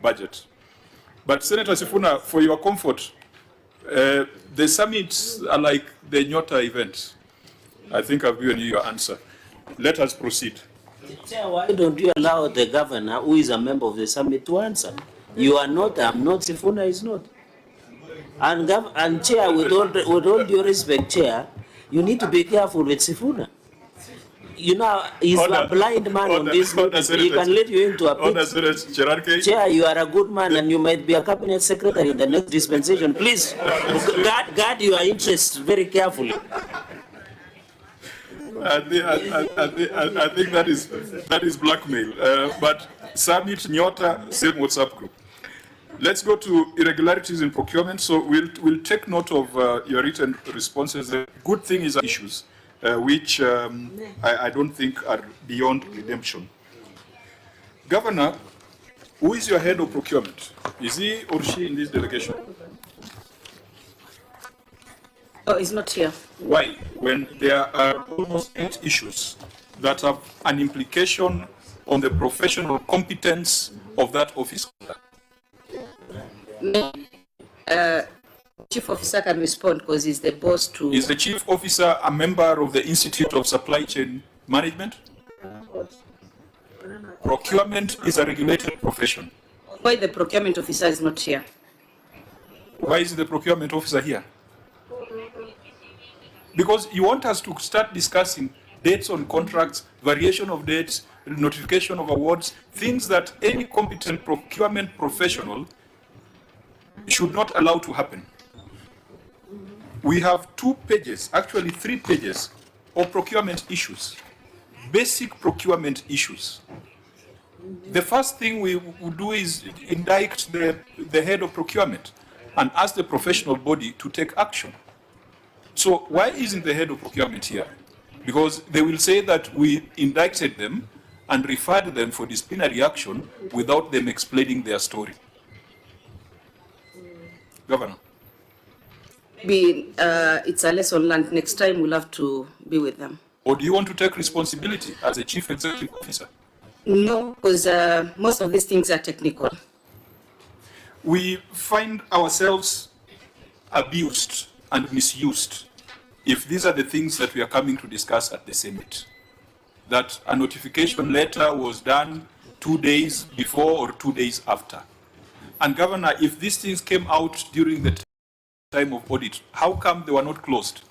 budget. But Senator Sifuna, for your comfort, the summits are like the Nyota event. I think I've given you your answer. Let us proceed. Chair, why don't you allow the governor, who is a member of the summit, to answer? You are not, I'm not, Sifuna is not. And Chair, with all due respect, Chair, you need to be careful with Sifuna. You know, he's a blind man on this. He can let you into a pit. Chair, you are a good man and you might be a cabinet secretary in the next dispensation. Please, guard your interests very carefully. I think that is blackmail. But Summit, Nyota, same WhatsApp group. Let's go to irregularities in procurement. So we'll take note of your written responses. The good thing is issues, which I don't think are beyond redemption. Governor, who is your head of procurement? Is he or she in this delegation? Oh, he's not here. Why? When there are almost 8 issues that have an implication on the professional competence of that office. Chief officer can respond because he's the boss to... Is the chief officer a member of the Institute of Supply Chain Management? Procurement is a regulated profession. Why the procurement officer is not here? Why is the procurement officer here? Because you want us to start discussing dates on contracts, variation of dates, notification of awards, things that any competent procurement professional should not allow to happen. We have 2 pages, actually 3 pages of procurement issues, basic procurement issues. The first thing we would do is indict the head of procurement and ask the professional body to take action. So why isn't the head of procurement here? Because they will say that we indicted them and referred them for disciplinary action without them explaining their story. Governor. Maybe it's a lesson learned. Next time we'll have to be with them. Or do you want to take responsibility as a chief executive officer? No, because most of these things are technical. We find ourselves abused and misused if these are the things that we are coming to discuss at the summit. That a notification letter was done 2 days before or 2 days after. And Governor, if these things came out during the time of audit, how come they were not closed?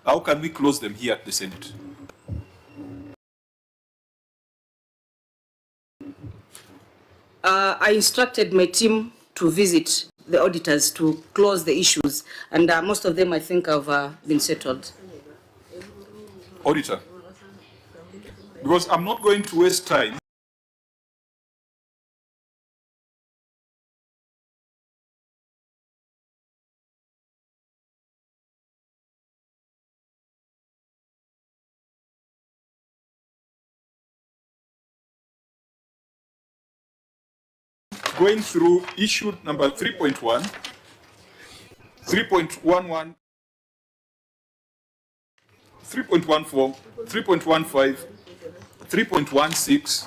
How can we close them here at the Senate? I instructed my team to visit the auditors to close the issues, and most of them I think have been settled. Auditor, because I'm not going to waste time going through issue number 3.1, 3.11, 3.14, 3.15, 3.16,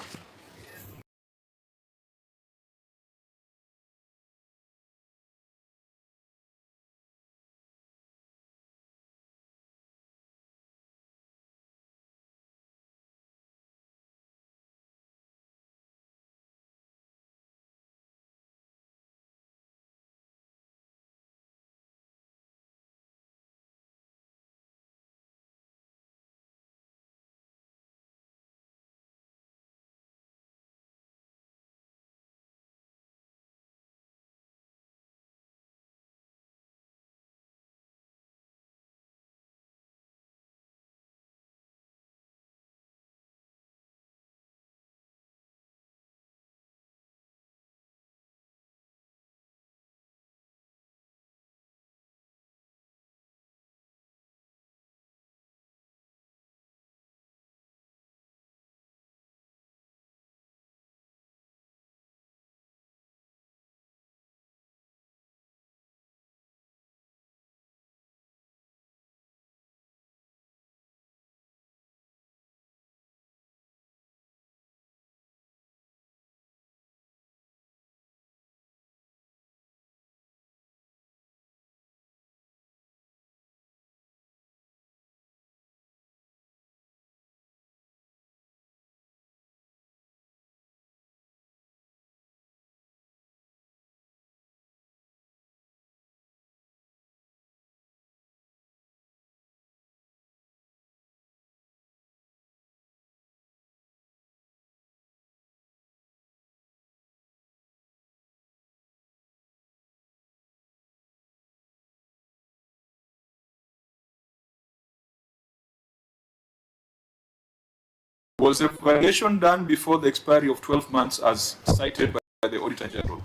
Was the variation done before the expiry of 12 months as cited by the Auditor General?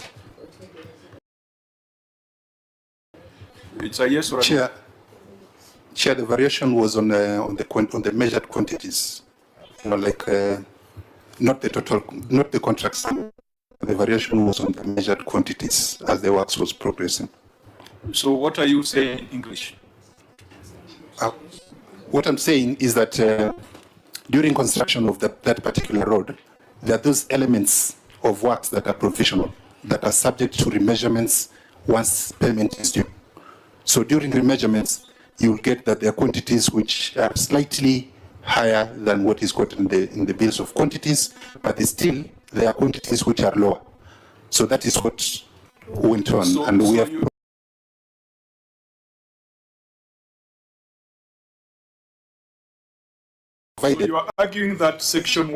It's a yes or a no? Chair, the variation was on the measured quantities, not the total, not the contracts. The variation was on the measured quantities as the works was progressing. So what are you saying in English? What I'm saying is that during construction of that particular road, there are those elements of works that are provisional, that are subject to remeasurements once payment is due. So during remeasurements, you'll get that there are quantities which are slightly higher than what is quoted in the bills of quantities, but there are quantities which are lower. So that is what went on, and we have. So you are arguing that Section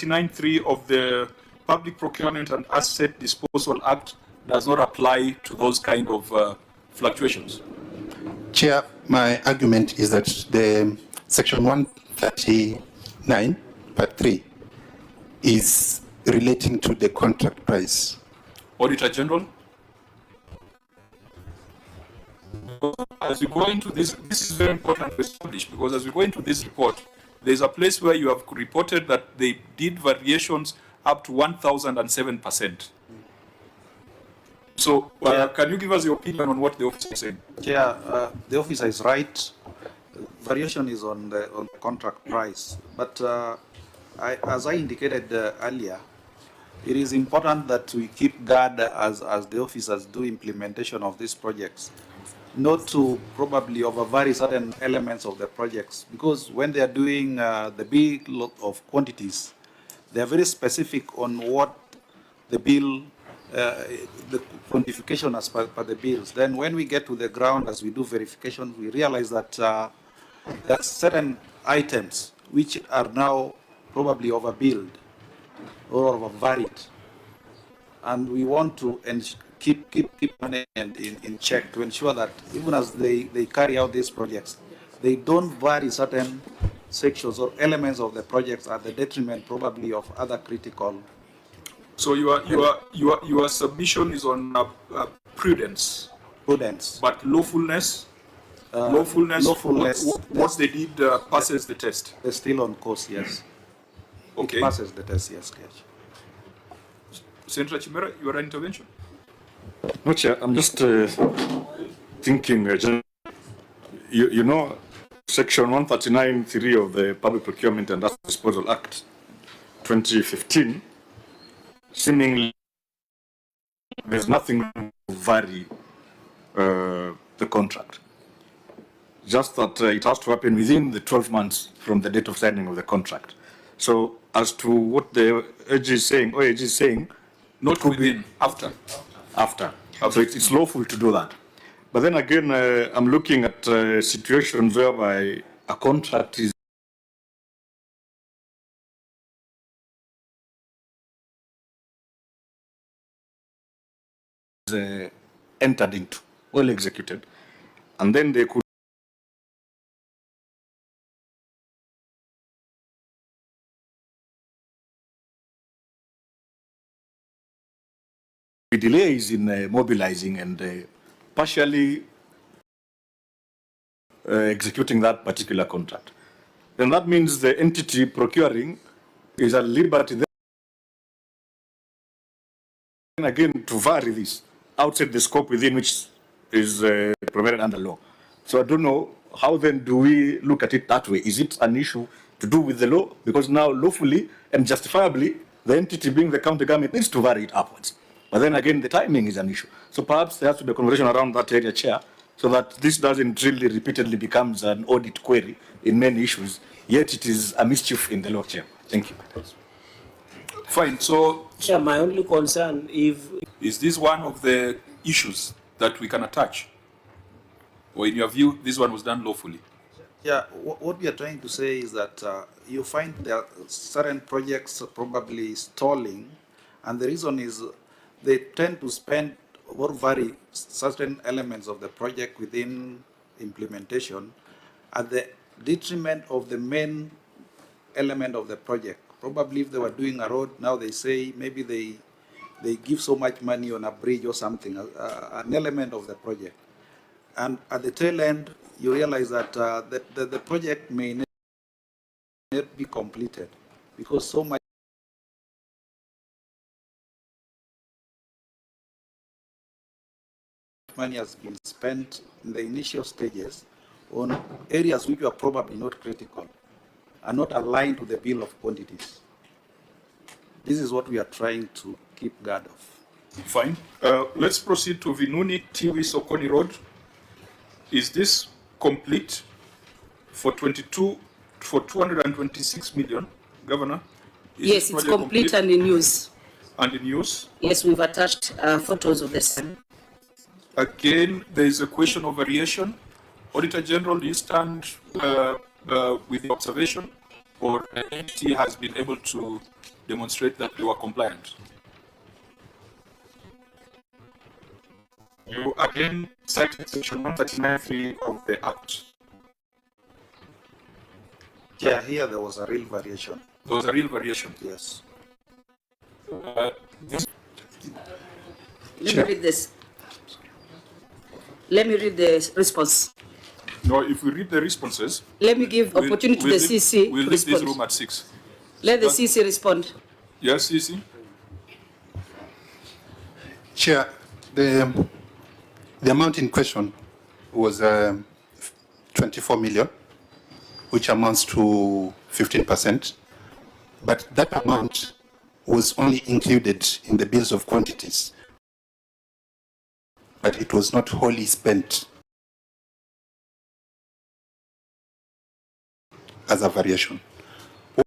139(3) of the Public Procurement and Asset Disposal Act does not apply to those kind of fluctuations? Chair, my argument is that the Section 139, Part 3, is relating to the contract price. Auditor General? As we go into this is very important to establish, because as we go into this report, there's a place where you have reported that they did variations up to 1,007%. So can you give us your opinion on what the officer is saying? Yeah, the officer is right. Variation is on the contract price, but as I indicated earlier, it is important that we keep guard as the officers do implementation of these projects, not to probably overvary certain elements of the projects, because when they are doing the bill of quantities, they are very specific on what the bill, the quantification as per the bills. Then when we get to the ground, as we do verification, we realize that there are certain items which are now probably overbilled or overvaried, and we want to keep money in check to ensure that even as they carry out these projects, they don't vary certain sections or elements of the projects at the detriment probably of other critical. So your submission is on prudence. Prudence. But lawfulness. What they did passes the test. They're still on course, yes. Okay. It passes the test, yes, Coach. Senator Chimera, your intervention. No, Chair, I'm just thinking, you know, Section 139(3) of the Public Procurement and Asset Disposal Act 2015, seemingly there's nothing to vary the contract. Just that it has to happen within the 12 months from the date of signing of the contract. So as to what the OAG is saying, not within, after. So it's lawful to do that. But then again, I'm looking at situations whereby a contract is entered into, well executed, and then they could be delays in mobilizing and partially executing that particular contract. Then that means the entity procuring is at liberty then again to vary this outside the scope within which is provided under law. So I don't know, how then do we look at it that way? Is it an issue to do with the law? Because now lawfully and justifiably, the entity being the county government needs to vary it upwards. But then again, the timing is an issue. So perhaps there has to be a conversation around that area, Chair, so that this doesn't really repeatedly becomes an audit query in many issues, yet it is a mischief in the law, Chair. Thank you. Fine. So, Chair, my only concern is this one of the issues that we can attach? Or in your view, this one was done lawfully? Yeah, what we are trying to say is that you find there are certain projects probably stalling, and the reason is they tend to spend or vary certain elements of the project within implementation at the detriment of the main element of the project. Probably if they were doing a road, now they say maybe they give so much money on a bridge or something, an element of the project. And at the tail end, you realize that the project may not be completed because so much money has been spent in the initial stages on areas which are probably not critical, are not aligned to the bill of quantities. This is what we are trying to keep guard of. Fine. Let's proceed to Vinuni Tiwi Sokoni Road. Is this complete for 226 million, Governor? Yes, it's complete and in use. And in use? Yes, we've attached photos of the same. Again, there is a question of variation. Auditor General, do you stand with the observation, or the entity has been able to demonstrate that they were compliant? You again cited section 139(3) of the Act. Yeah, here there was a real variation. There was a real variation. Yes. Let me read this. Let me read the response. No, if we read the responses, Let me give opportunity to the CC we'll to leave this respond. room at 6. Let the CC respond. Yes, CC? Chair, the amount in question was 24 million, which amounts to 15%. But that amount was only included in the bills of quantities, but it was not wholly spent as a variation. What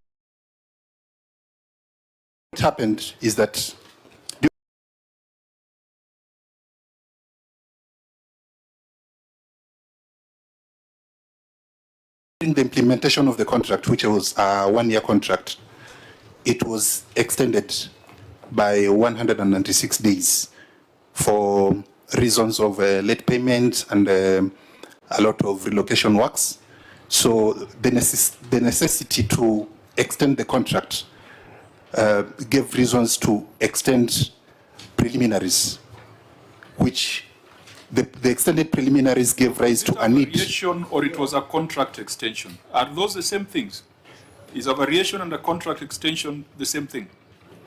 happened is that during the implementation of the contract, which was a one-year contract, it was extended by 196 days for reasons of late payment and a lot of relocation works. So the necessity to extend the contract gave reasons to extend preliminaries, which the extended preliminaries gave rise to a need. Variation, or it was a contract extension? Are those the same things? Is a variation and a contract extension the same thing?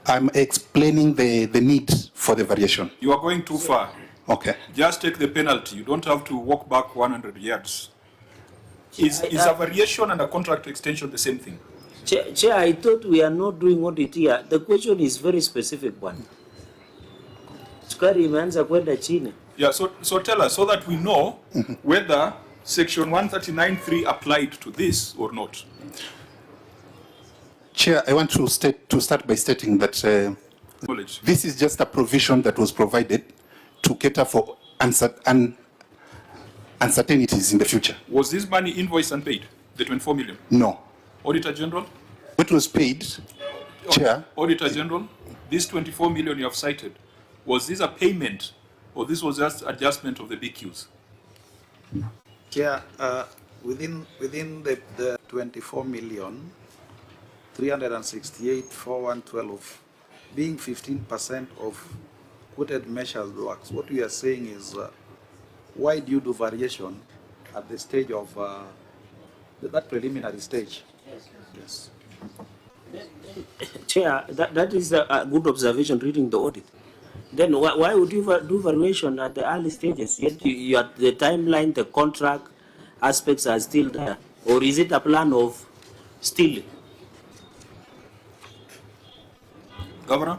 I'm explaining the need for the variation. You are going too far. Okay. Just take the penalty. You don't have to walk back 100 yards. Is a variation and a contract extension the same thing? Chair, I thought we are not doing audit here. The question is very specific one. Sukari imeanza kwenda chini. Yeah, so tell us so that we know whether section 139(3) applied to this or not. Chair, I want to start by stating that this is just a provision that was provided to cater for uncertainties in the future. Was this money invoiced and paid, the 24 million? No. Auditor General? What was paid, Chair? Auditor General, this 24 million you have cited, was this a payment or this was just adjustment of the BQs? Chair, within the 24 million, 368,412 being 15% of quoted measures works, what we are saying is why do you do variation at the stage of that preliminary stage? Yes. Chair, that is a good observation reading the audit. Then why would you do variation at the early stages? Yet you at the timeline, the contract aspects are still there. Or is it a plan of stealing? Governor?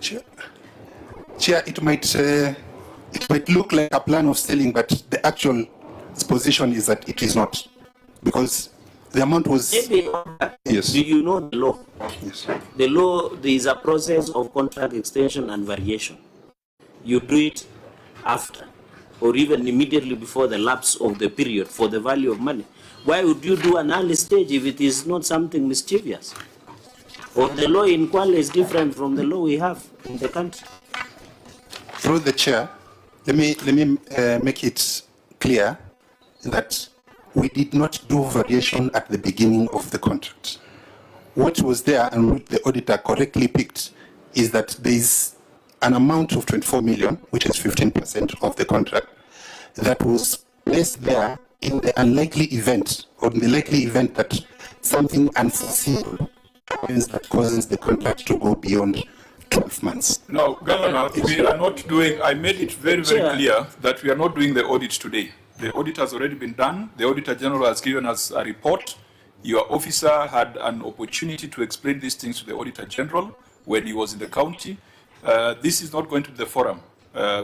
Chair, it might look like a plan of stealing, but the actual position is that it is not, because the amount was. Maybe, yes. Do you know the law? Yes. The law, there is a process of contract extension and variation. You do it after, or even immediately before the lapse of the period for the value of money. Why would you do an early stage if it is not something mischievous? Or the law in Kwale is different from the law we have in the country? Through the chair, let me make it clear that we did not do variation at the beginning of the contract. What was there and what the auditor correctly picked is that there is an amount of 24 million, which is 15% of the contract, that was placed there in the unlikely event, or in the likely event that something unforeseeable happens that causes the contract to go beyond 12 months. No, Governor, we are not doing, I made it very, very clear that we are not doing the audit today. The audit has already been done. The Auditor General has given us a report. Your officer had an opportunity to explain these things to the Auditor General when he was in the county. This is not going to be the forum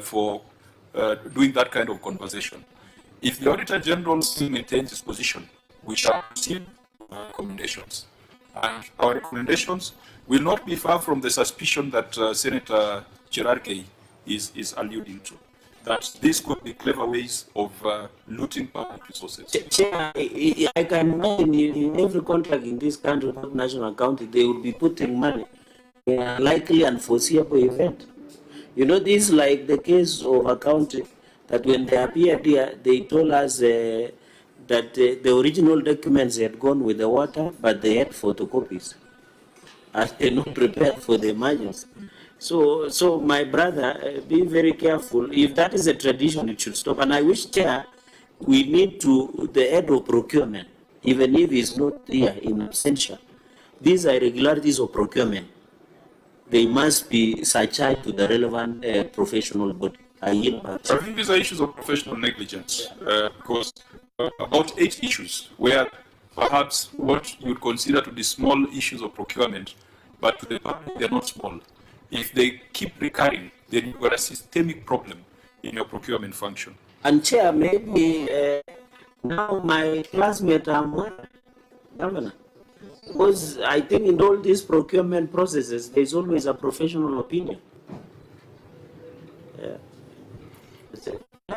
for doing that kind of conversation. If the Auditor General still maintains his position, we shall proceed recommendations. And our recommendations will not be far from the suspicion that Senator Cherargei is alluding to, that these could be clever ways of looting public resources. Chair, I can imagine in every contract in this country, not national county, they will be putting money in a likely unforeseeable event. You know, this is like the case of a county that when they appeared here, they told us that the original documents had gone with the water, but they had photocopies. And they're not prepared for the emergency. So my brother, be very careful. If that is a tradition, it should stop. And I wish, Chair, we need to, the head of procurement, even if he's not here in absentia, these are irregularities of procurement. They must be surcharged to the relevant professional body. I think these are issues of professional negligence, because about 8 issues where perhaps what you would consider to be small issues of procurement, but to the public they're not small. If they keep recurring, then you've got a systemic problem in your procurement function. And Chair, maybe now my classmate Governor, because I think in all these procurement processes, there's always a professional opinion. Yeah.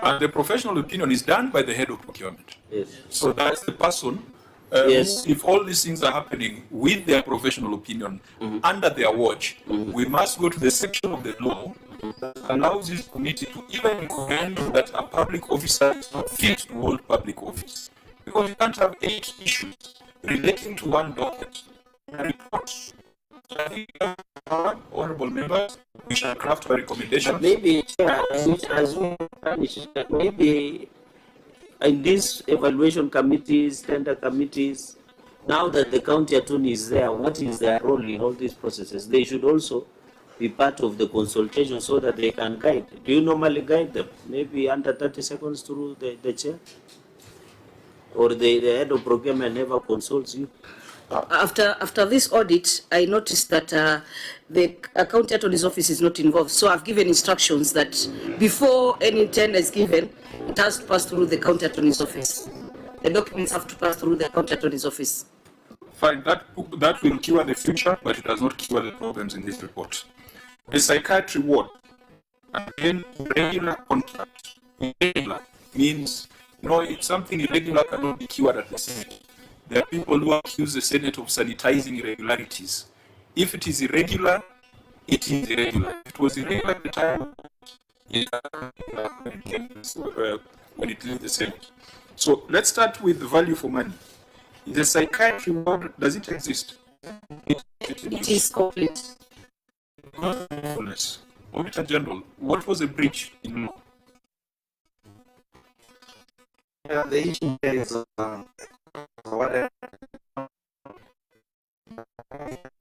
And the professional opinion is done by the head of procurement. Yes. So that's the person. Yes. If all these things are happening with their professional opinion under their watch, we must go to the section of the law that allows this committee to even recommend that a public officer is not fit to hold public office. Because you can't have 8 issues relating to one docket and reports. So I think, honorable members, we shall craft a recommendation. Maybe, Chair, as we finish, maybe in these evaluation committees, tender committees, now that the county attorney is there, what is their role in all these processes? They should also be part of the consultation so that they can guide. Do you normally guide them? Maybe under 30 seconds through the chair? Or the head of procurement never consults you? After this audit, I noticed that the county attorney's office is not involved. So I've given instructions that before any tender is given, it has to pass through the county attorney's office. The documents have to pass through the county attorney's office. Fine, that will cure the future, but it does not cure the problems in this report. The psychiatry ward, again, regular contract. Irregular means, it's something irregular cannot be cured at the Senate. There are people who accuse the Senate of sanitizing irregularities. If it is irregular, it is irregular. If it was irregular at the time, when it leaves the Senate. So let's start with the value for money. The psychiatry ward, does it exist? It is complete. Auditor General, what was a breach in law? The issue is what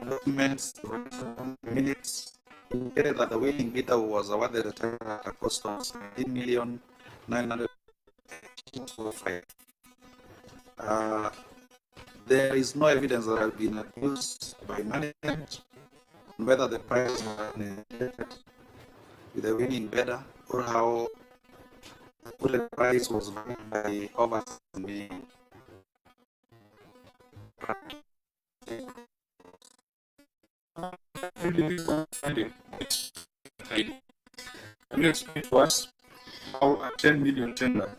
documents, minutes, indicated that the winning bidder was awarded a cost of 17,900,000. There is no evidence that has been abused by management on whether the price was negotiated with the winning bidder or how the price was valued by over million. Can you explain to us how a 10 million tender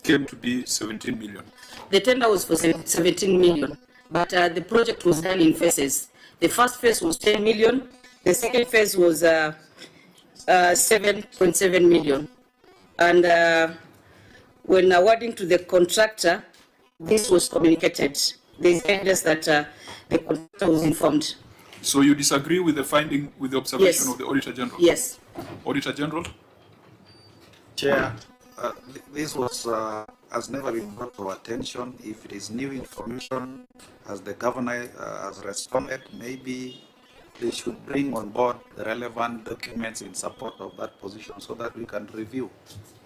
came to be 17 million? The tender was for 17 million, but the project was done in phases. The first phase was 10 million, the second phase was 7.7 million. And when awarding to the contractor, this was communicated. There's evidence that the contractor was informed. So you disagree with the finding, with the observation Yes. of the Auditor General? Yes. Auditor General? Chair, this was has never been brought to our attention. If it is new information, as the governor has responded, maybe they should bring on board the relevant documents in support of that position so that we can review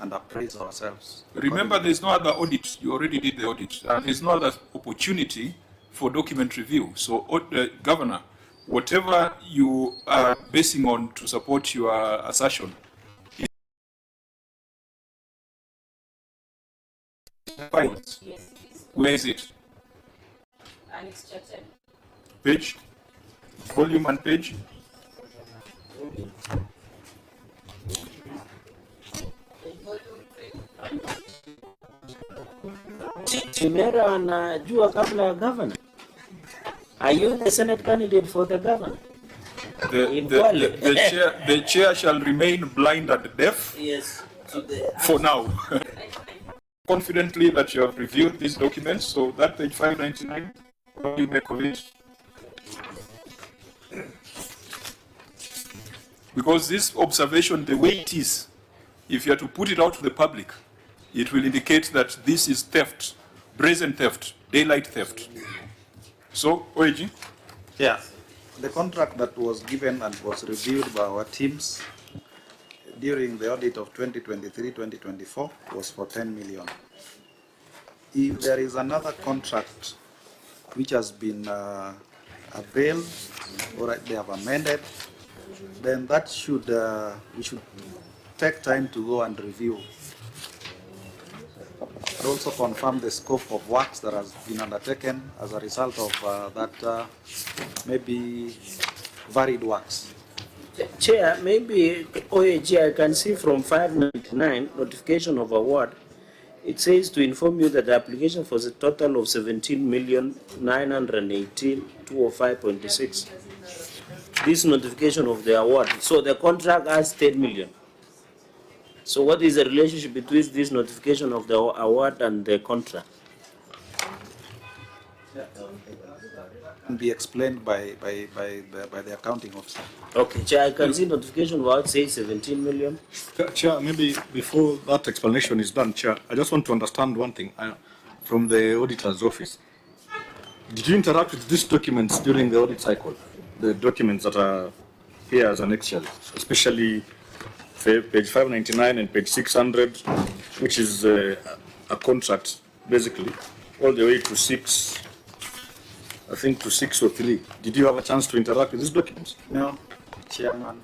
and appraise ourselves. Remember, there's no other audit. You already did the audit. And there's no other opportunity for document review. So, Governor, whatever you are basing on to support your assertion, files. Where is it? Unextracted. Page? Volume and page? Chimera anajua kabla ya governor. Are you the Senate candidate for the governor? In Kwale. The chair shall remain blind and deaf Yes. for now. Confidently that you have reviewed these documents, so that page 599, what do you make of it? Because this observation, the way it is, if you are to put it out to the public, it will indicate that this is theft, brazen theft, daylight theft. So, OAG? Yeah, the contract that was given and was reviewed by our teams during the audit of 2023-2024 was for 10 million. If there is another contract which has been availed or they have amended, then that should we should take time to go and review. And also confirm the scope of works that has been undertaken as a result of that maybe varied works. Chair, maybe OAG, I can see from 599, notification of award, it says to inform you that the application for the total of 17,918,205.6. This notification of the award. So the contract has 10 million. So what is the relationship between this notification of the award and the contract? Can be explained by the accounting officer. Okay, Chair, I can see notification of award says 17 million. Chair, maybe before that explanation is done, Chair, I just want to understand one thing from the auditor's office. Did you interact with these documents during the audit cycle? The documents that are here as an Excel, especially page 599 and page 600, which is a contract, basically, all the way to 6, I think to 603. Did you have a chance to interact with these documents? No, Chairman.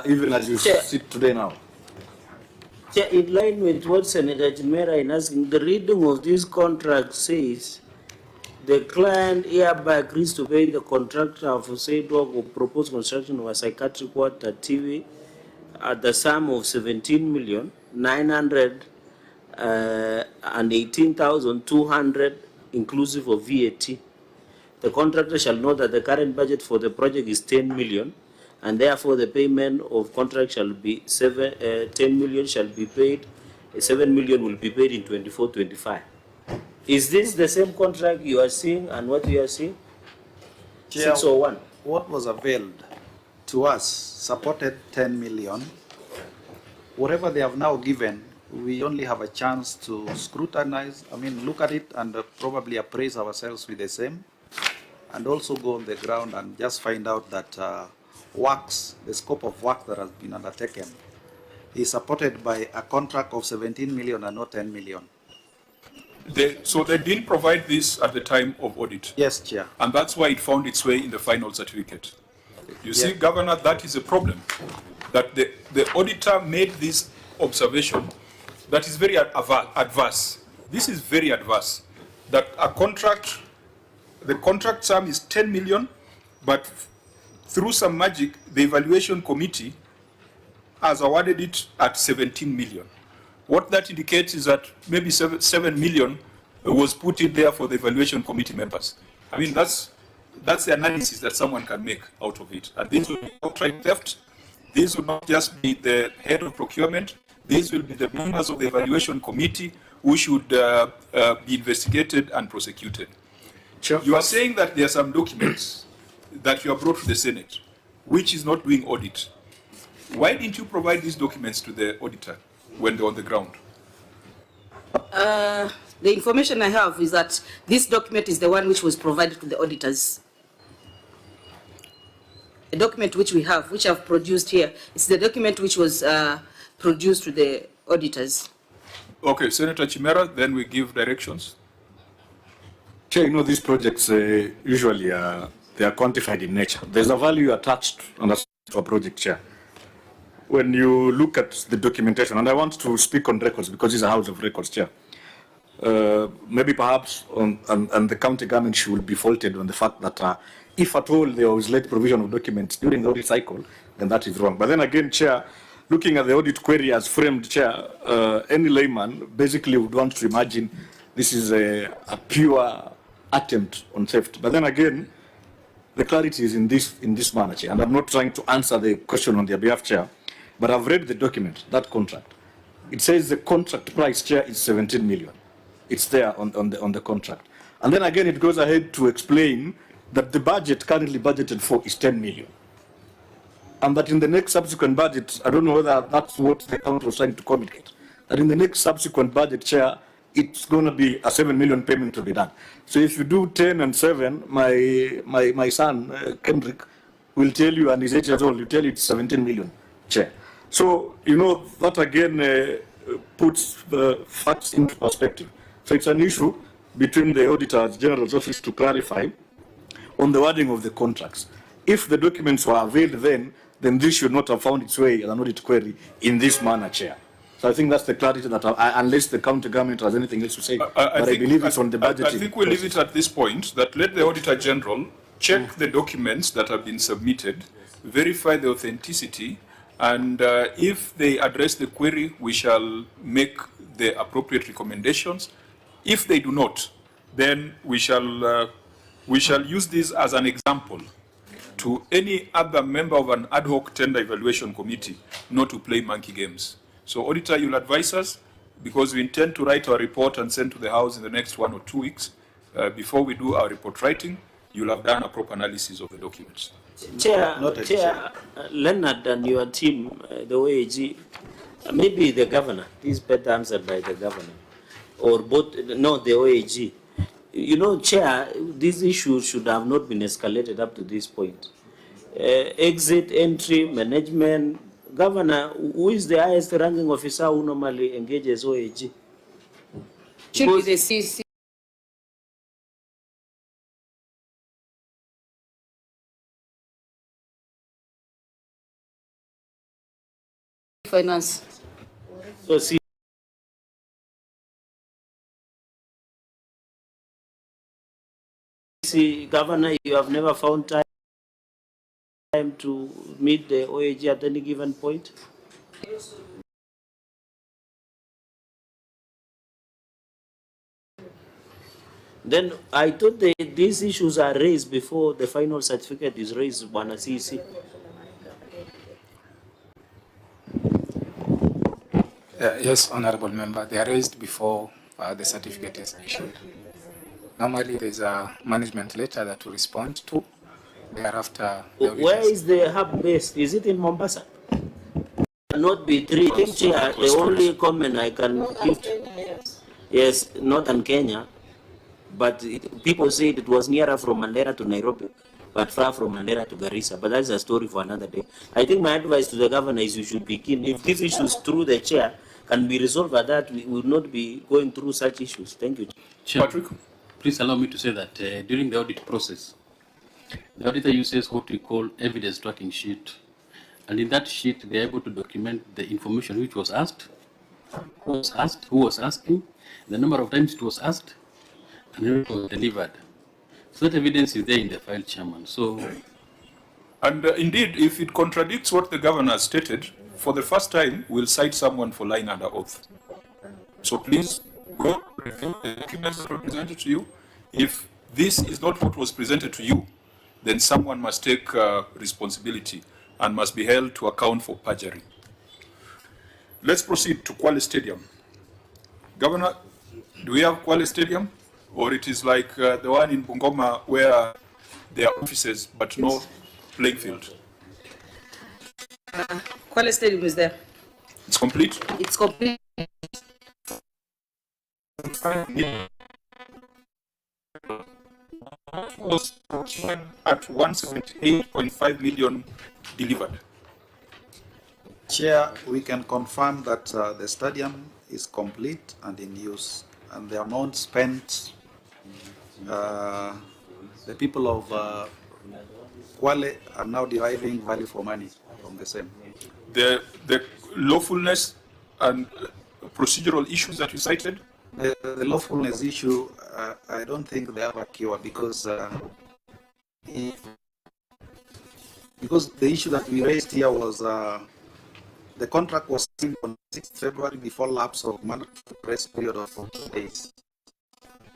Even as you Chair. sit today now? Chair, in line with what Senator Chimera is asking, the reading of this contract says the client hereby agrees to pay the contractor for said work or proposed construction of a psychiatric ward at TV at the sum of 17,918,200 inclusive of VAT. The contractor shall know that the current budget for the project is 10 million, and therefore the payment of contract shall be 10 million shall be paid, 7 million will be paid in 24-25. Is this the same contract you are seeing and what you are seeing? Chair, 601. what was availed to us supported 10 million. Whatever they have now given, we only have a chance to scrutinize, look at it and probably appraise ourselves with the same, and also go on the ground and just find out that works, the scope of work that has been undertaken is supported by a contract of 17 million and not 10 million. So they didn't provide this at the time of audit. Yes, Chair. And that's why it found its way in the final certificate. You see, Governor, that is a problem. That the auditor made this observation that is very adverse. This is very adverse. That a contract, the contract sum is 10 million, but through some magic, the evaluation committee has awarded it at 17 million. What that indicates is that maybe 7 million was put in there for the evaluation committee members. I mean, that's the analysis that someone can make out of it. And this will be outright theft. This will not just be the head of procurement. These will be the members of the evaluation committee who should be investigated and prosecuted. Chair, You are saying that there are some documents that you have brought to the Senate, which is not doing audit. Why didn't you provide these documents to the auditor when they're on the ground? The information I have is that this document is the one which was provided to the auditors. The document which we have, which I've produced here, is the document which was produced to the auditors. Okay, Senator Chimera, then we give directions. Chair, you know, these projects usually they are quantified in nature. There's a value attached on a project, Chair. When you look at the documentation, and I want to speak on records because it's a house of records, Chair. Maybe perhaps and the county government should be faulted on the fact that if at all there was late provision of documents during the audit cycle, then that is wrong. But then again, Chair, looking at the audit query as framed, Chair, any layman basically would want to imagine this is a pure attempt on theft. But then again, the clarity is in this manner, Chair, and I'm not trying to answer the question on their behalf, Chair, but I've read the document, that contract. It says the contract price, Chair, is 17 million. It's there on the contract. And then again, it goes ahead to explain that the budget currently budgeted for is 10 million. And that in the next subsequent budget, I don't know whether that's what the county was trying to communicate, that in the next subsequent budget, Chair, it's going to be a 7 million payment to be done. So if you do 10 and 7, my son, Kendrick, will tell you, and he's 8 years old, you tell you it's 17 million, Chair. So, you know, that again puts facts into perspective. So it's an issue between the Auditor General's office to clarify on the wording of the contracts. If the documents were availed then this should not have found its way as an audit query in this manner, Chair. So I think that's the clarity that, unless the county government has anything else to say, but I believe it's on the budget. I think we'll leave it at this point, that let the Auditor General check the documents that have been submitted, verify the authenticity, and if they address the query, we shall make the appropriate recommendations. If they do not, then we shall use this as an example to any other member of an ad hoc tender evaluation committee not to play monkey games. So, Auditor, you'll advise us, because we intend to write our report and send to the House in the next 1 or 2 weeks. Before we do our report writing, you'll have done a proper analysis of the documents. Chair, Leonard and your team, the OAG, maybe the governor, this is better answered by the governor, or both, no, the OAG. You know, Chair, these issues should have not been escalated up to this point. Exit, entry, management, governor, who is the highest ranking officer who normally engages OAG? Should be the CC. Finance. So, see, Governor, you have never found time to meet the OAG at any given point? Then I thought these issues are raised before the final certificate is raised, Bwana CC. Yes, Honorable Member, they are raised before the certificate is issued. Normally, there's a management letter that we respond to. Thereafter, where is the hub based? Is it in Mombasa? Not B3. I think, Chair, the only comment I can give, yes, northern Kenya, but people say it was nearer from Mandera to Nairobi, but far from Mandera to Garissa. But that's a story for another day. I think my advice to the governor is you should be keen. If these issues through the chair can be resolved at that, we will not be going through such issues. Thank you. Chair, Patrick? please allow me to say that during the audit process, the auditor uses what we call evidence tracking sheet. And in that sheet, they are able to document the information which was asked, who was asking, the number of times it was asked, and when it was delivered. So that evidence is there in the file, Chairman. So, and indeed, if it contradicts what the governor has stated, for the first time, we'll cite someone for lying under oath. So please go review the documents that were presented to you. If this is not what was presented to you, then someone must take responsibility and must be held to account for perjury. Let's proceed to Kwale Stadium. Governor, Do we have Kwale Stadium? Or it is like the one in Bungoma where there are offices but no playing field? Kwale Stadium is there. It's complete? It's complete. Was at 178.5 million delivered. Chair, we can confirm that the stadium is complete and in use, and the amount spent, the people of Kwale are now deriving value for money from the same. The lawfulness and procedural issues that you cited? The lawfulness issue, I don't think they have a cure because the issue that we raised here was the contract was signed on 6th February before lapse of mandatory grace period of 14 days.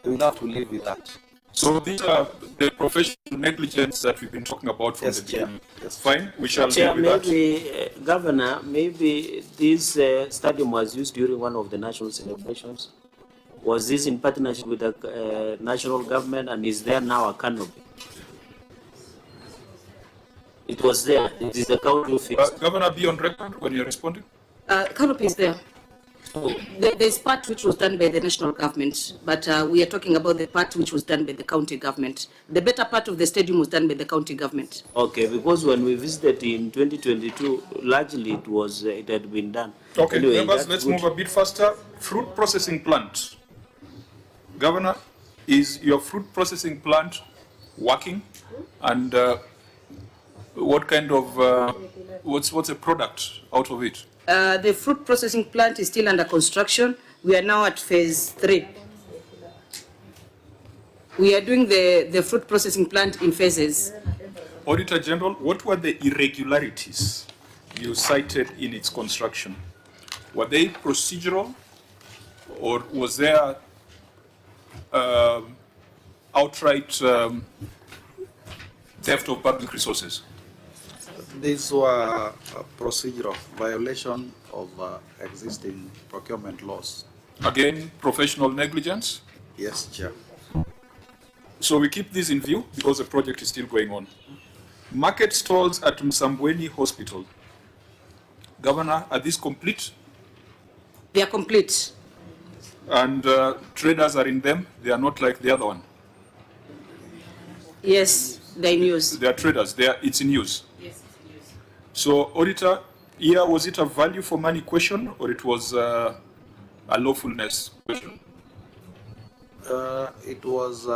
We will have to live with that. So these are the professional negligence that we've been talking about from the beginning. Yes. Fine, we shall Chair, deal with maybe, Governor, maybe this stadium was used during one of the national celebrations. Was this in partnership with the national government, and is there now a canopy? It was there. It is the county office. Governor, be on record when you're responding. Canopy is there. There's part which was done by the national government, but we are talking about the part which was done by the county government. The better part of the stadium was done by the county government. Okay, because when we visited in 2022, largely it had been done. Okay, anyway, members, let's move a bit faster. Fruit processing plant. Governor, is your fruit processing plant working? And what kind of, what's a product out of it? The fruit processing plant is still under construction. We are now at phase 3. We are doing the fruit processing plant in phases. Auditor General, what were the irregularities you cited in its construction? Were they procedural, or was there outright theft of public resources? These were a procedural violation of existing procurement laws. Again, professional negligence? Yes, Chair. So we keep this in view because the project is still going on. Market stalls at Msambweni Hospital. Governor, are these complete? They are complete. And traders are in them? They are not like the other one? Yes, they're in use. They are traders. It's in use. Yes, it's in use. So, Auditor, here was it a value for money question or it was a lawfulness question? It was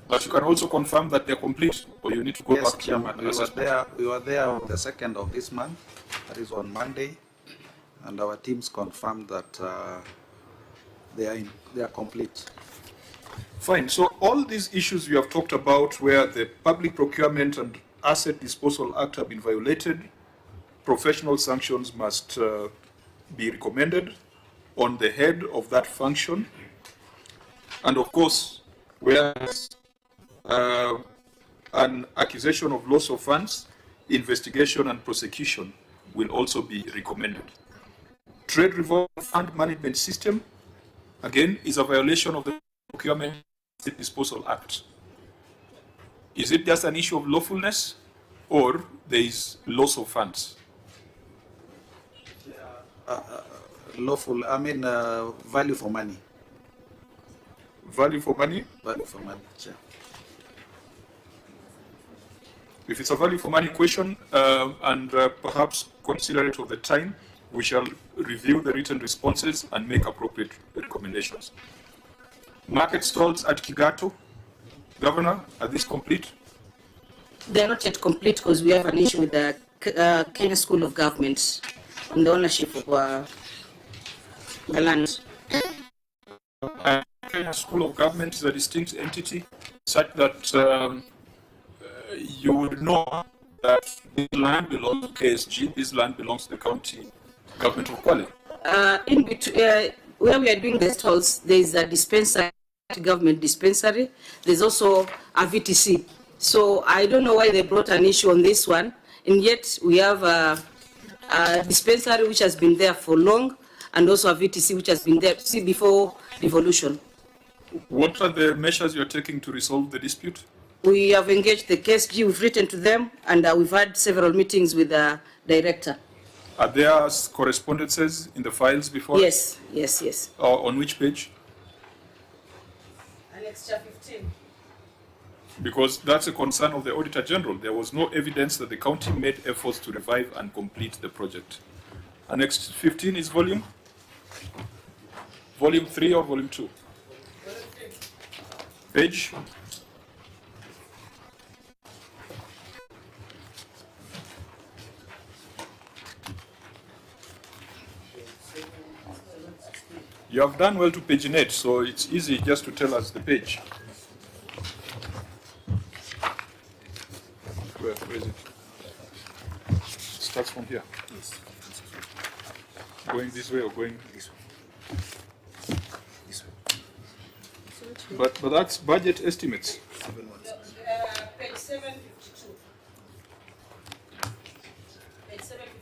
but you can also confirm that they're complete, or you need to go yes, back Chairman. to assessment. We were there on the 2nd of this month, that is on Monday, and our teams confirmed that they are complete. Fine. So all these issues we have talked about where the Public Procurement and Asset Disposal Act have been violated, professional sanctions must be recommended on the head of that function. And of course, where an accusation of loss of funds, investigation and prosecution will also be recommended. Trade revolving fund management system, again, is a violation of the Procurement and Disposal Act. Is it just an issue of lawfulness or there is loss of funds? Lawful, value for money. Value for money? Value for money, Chair. If it's a value for money question, and perhaps considerate of the time, we shall review the written responses and make appropriate recommendations. Market stalls at Kigato, Governor, are these complete? They are not yet complete because we have an issue with the Kenya School of Government on the ownership of the land. Kenya School of Government is a distinct entity such that you would know that this land belongs to KSG, this land belongs to the county government of Kwale. In between, where we are doing the stalls, there is a dispensary, government dispensary. There's also a VTC. So I don't know why they brought an issue on this one, and yet we have a dispensary which has been there for long, and also a VTC which has been there before devolution. What are the measures you're taking to resolve the dispute? We have engaged the KSG, we've written to them, and we've had several meetings with the director. Are there correspondences in the files before? Yes, yes, yes. On which page? Annexure 15. Because that's a concern of the Auditor General. There was no evidence that the county made efforts to revive and complete the project. Annex 15 is volume? Volume 3 or volume 2? Page? You have done well to paginate, so it's easy just to tell us the page. Where is it? Starts from here. Yes. Going this way or going this way? This way. But that's budget estimates. Page 752. Page 752.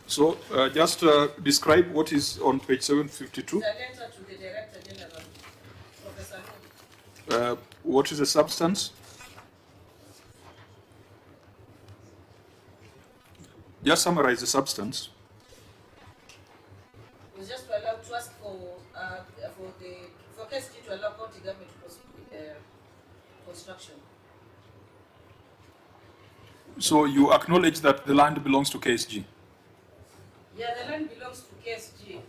So just describe what is on page 752. The letter to the Director General, Professor. What is the substance? Just summarize the substance. It was just to allow to ask for KSG to allow county government to proceed with construction. So you acknowledge that the land belongs to KSG? Yeah, the land belongs to KSG.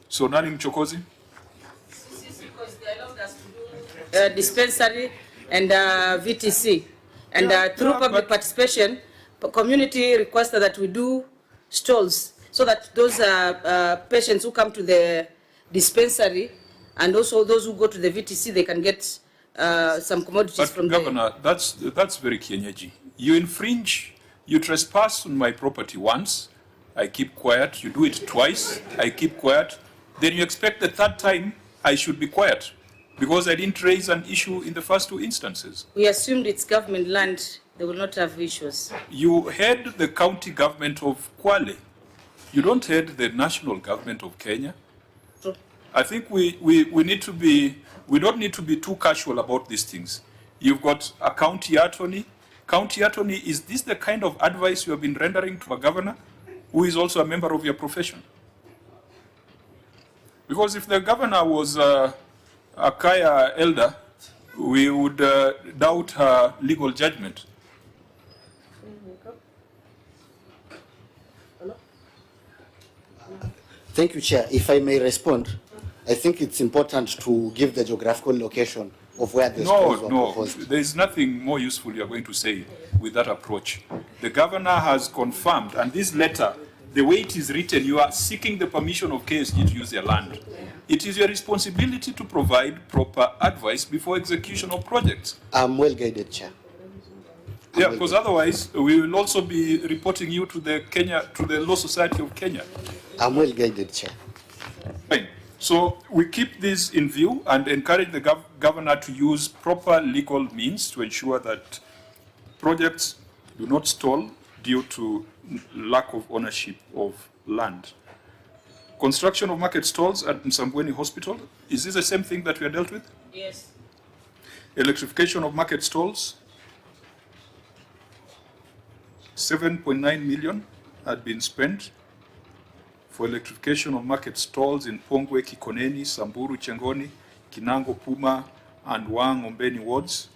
So nani mchokozi? Because they allowed us to do dispensary and VTC. And through public participation, community requested that we do stalls so that those patients who come to the dispensary and also those who go to the VTC, they can get some commodities from there. Governor, that's very kienyeji. You infringe, you trespass on my property once, I keep quiet. You do it twice, I keep quiet. Then you expect the third time I should be quiet because I didn't raise an issue in the first two instances. We assumed it's government land, they will not have issues. You head the county government of Kwale. You don't head the national government of Kenya. True. I think we don't need to be too casual about these things. You've got a county attorney. County attorney, is this the kind of advice you have been rendering to a governor who is also a member of your profession? Because if the governor was a Kaya elder, we would doubt her legal judgment. Thank you, Chair. If I may respond, I think it's important to give the geographical location of where the schools were proposed. There is nothing more useful you are going to say with that approach. The governor has confirmed, and this letter, the way it is written, you are seeking the permission of KSG to use their land. It is your responsibility to provide proper advice before execution of projects. I'm well guided, Chair. Yeah, because otherwise we will also be reporting you to the Law Society of Kenya. I'm well guided, Chair. Fine. So we keep this in view and encourage the governor to use proper legal means to ensure that projects do not stall due to lack of ownership of land. Construction of market stalls at Msambweni Hospital, is this the same thing that we are dealt with? Yes. Electrification of market stalls, 7.9 million had been spent for electrification of market stalls in Pongwe, Kikoneni, Samburu, Chengoni, Kinango, Puma, and Wang Ombeni wards.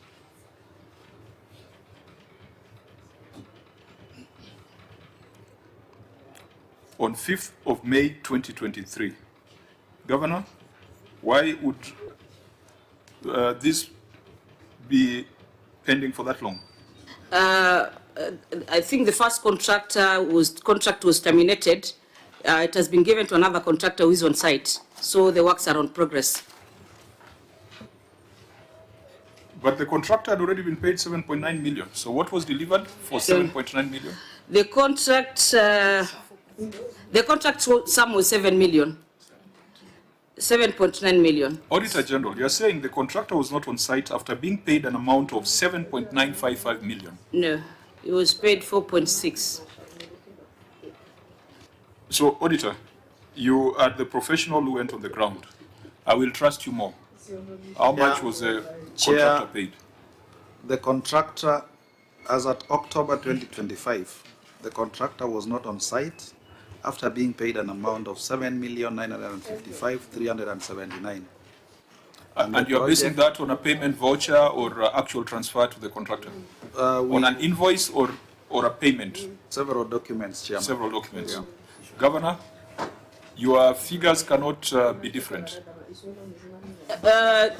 On 5th of May 2023. Governor, why would this be pending for that long? I think the first contract was terminated. It has been given to another contractor who is on site. So the works are on progress. But the contractor had already been paid 7.9 million. So what was delivered for 7.9 million? The contract sum was 7 million. 7.9 million. Auditor General, you're saying the contractor was not on site after being paid an amount of 7.955 million. No, he was paid 4.6. So, Auditor, you are the professional who went on the ground. I will trust you more. How much was the contractor paid? The contractor, as at October 2025, the contractor was not on site after being paid an amount of 7,955,379. And you're basing that on a payment voucher or actual transfer to the contractor? On an invoice or a payment? Several documents, Chairman. Several documents. Yeah. Governor, your figures cannot be different.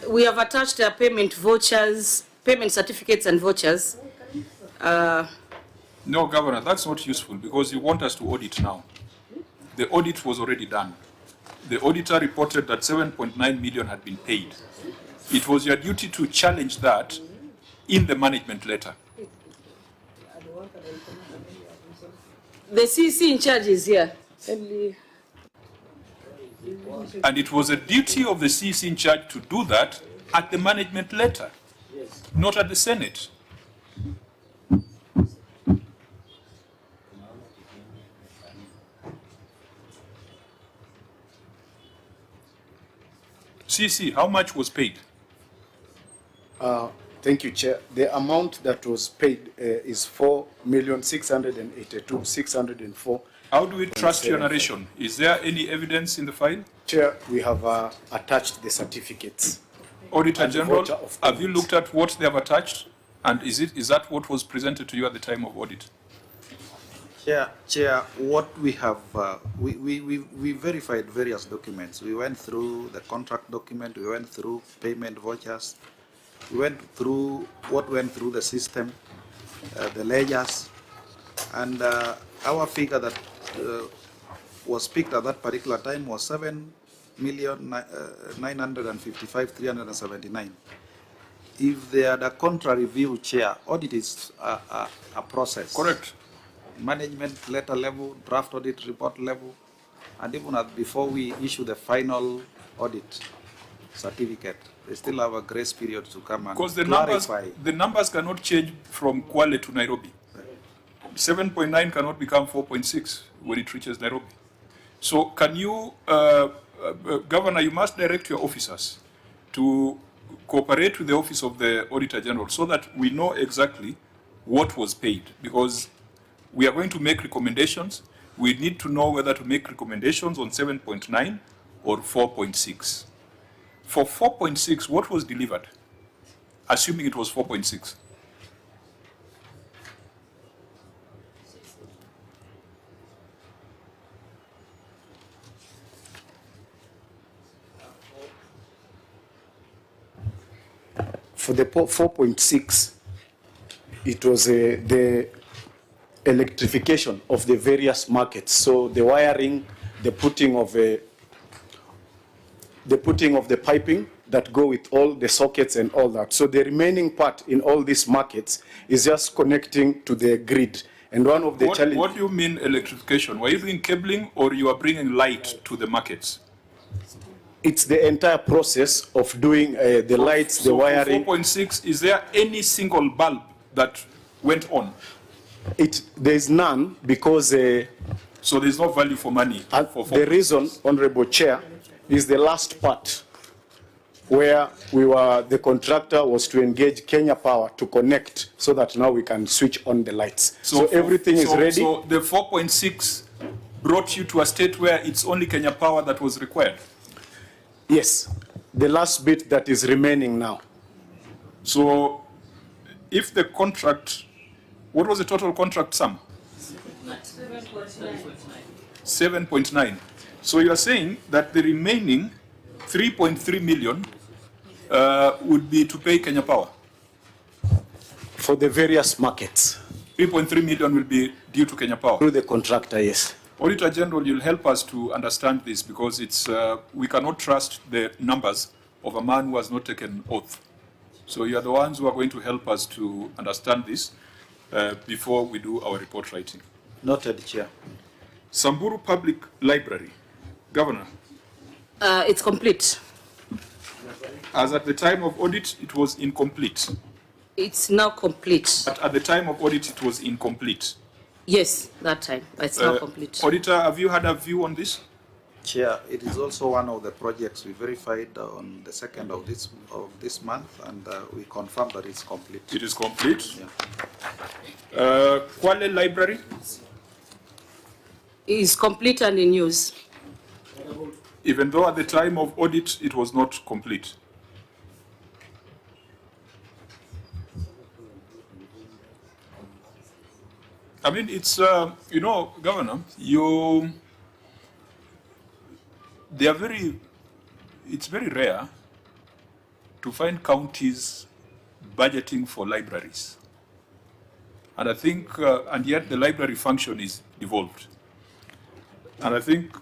We have attached payment vouchers, payment certificates and vouchers. No, Governor, that's not useful because you want us to audit now. The audit was already done. The auditor reported that 7.9 million had been paid. It was your duty to challenge that in the management letter. The CC in charge is here. And it was a duty of the CC in charge to do that at the management letter, not at the Senate. CC, how much was paid? Thank you, Chair. The amount that was paid is 4,682,604. How do we trust your narration? Is there any evidence in the file? Chair, we have attached the certificates. Auditor General, have you looked at what they have attached? And is that what was presented to you at the time of audit? Chair, what we have, we verified various documents. We went through the contract document, we went through payment vouchers, we went through what went through the system, the ledgers, and our figure that was picked at that particular time was 7,955,379. If they had a contrary view, Chair, audit is a process. Correct. Management letter level, draft audit report level, and even before we issue the final audit certificate, they still have a grace period to come and clarify. Because the numbers cannot change from Kwale to Nairobi. 7.9 cannot become 4.6 when it reaches Nairobi. So can you, Governor, you must direct your officers to cooperate with the Office of the Auditor General so that we know exactly what was paid, because we are going to make recommendations. We need to know whether to make recommendations on 7.9 or 4.6. For 4.6, what was delivered? Assuming it was 4.6. For the 4.6, it was the electrification of the various markets. So the wiring, the putting of the piping that go with all the sockets and all that. So the remaining part in all these markets is just connecting to the grid. And one of the challenges. What do you mean electrification? Were you doing cabling or you are bringing light to the markets? It's the entire process of doing the lights, the wiring. For 4.6, is there any single bulb that went on? There is none because. So there's no value for money. The reason, Honorable Chair, is the last part where the contractor was to engage Kenya Power to connect so that now we can switch on the lights. So everything is ready. So the 4.6 brought you to a state where it's only Kenya Power that was required? Yes, the last bit that is remaining now. So if the contract, what was the total contract sum? 7.9. So you are saying that the remaining 3.3 million would be to pay Kenya Power? For the various markets. 3.3 million will be due to Kenya Power? Through the contractor, yes. Auditor General, you'll help us to understand this because it's, we cannot trust the numbers of a man who has not taken oath. So you are the ones who are going to help us to understand this before we do our report writing. Noted, Chair. Samburu Public Library. Governor, It's complete. As at the time of audit, it was incomplete. It's now complete. But at the time of audit, it was incomplete. Yes, that time. It's now complete. Auditor, have you had a view on this? Chair, it is also one of the projects we verified on the 2nd of this month, and we confirmed that it's complete. It is complete. Yeah. Kwale Library? Is complete and in use. Even though at the time of audit, it was not complete. I mean, it's, you know, Governor, it's very rare to find counties budgeting for libraries. And I think, and yet the library function is devolved. And I think